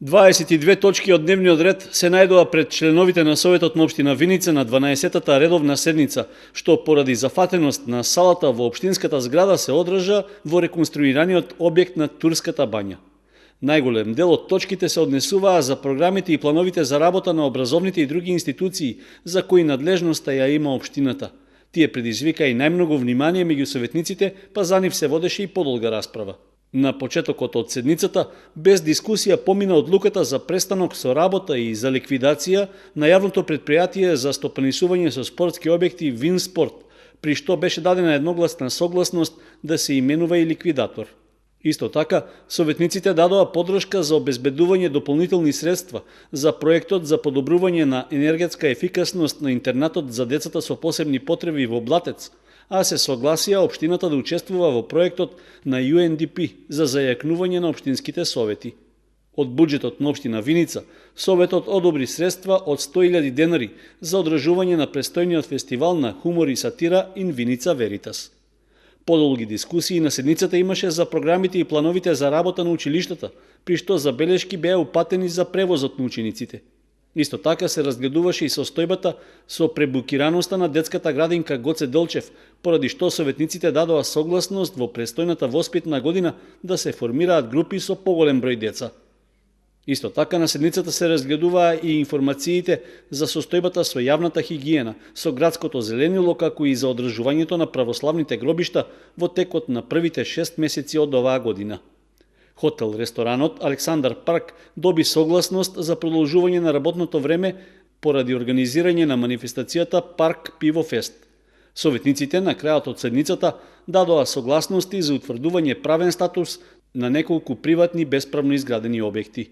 22 точки од дневниот ред се најдоа пред членовите на Советот на општина Виница на 12-та редовна седница, што поради зафатеност на салата во општинската зграда се одржа во реконструираниот објект на Турската бања. Најголем дел од точките се однесуваа за програмите и плановите за работа на образовните и други институции за кои надлежноста ја има општината. Тие предизвика и најмногу внимание меѓу советниците, па за нив се водеше и подолга расправа. На почетокот од седницата, без дискусија помина одлуката за престанок со работа и за ликвидација на јавното претпријатие за стопанисување со спортски објекти Винспорт, при што беше дадена едногласна согласност да се именува и ликвидатор. Исто така, советниците дадоа подршка за обезбедување дополнителни средства за проектот за подобрување на енергетска ефикасност на интернатот за децата со посебни потреби во Блатец, а се согласија општината да учествува во проектот на UNDP за зајакнување на општинските совети. Од буџетот на општина Виница, Советот одобри средства од 100.000 денари за одржување на престојниот фестивал на хумор и сатира In Vinica Veritas. Подолги дискусии на седницата имаше за програмите и плановите за работа на училиштата, при што забелешки беа упатени за превозот на учениците. Исто така се разгледуваше и состојбата со пребукираноста на детската градинка Гоце Делчев, поради што советниците дадоа согласност во престојната воспитна година да се формираат групи со поголем број деца. Исто така на седницата се разгледуваа и информациите за состојбата со јавната хигиена, со градското зеленило, како и за одржувањето на православните гробишта во текот на првите 6 месеци од оваа година. Хотел-ресторанот Александар Парк доби согласност за продолжување на работното време поради организирање на манифестацијата Парк Пиво Фест. Советниците на крајот од седницата дадоа согласности за утврдување правен статус на неколку приватни бесправно изградени објекти.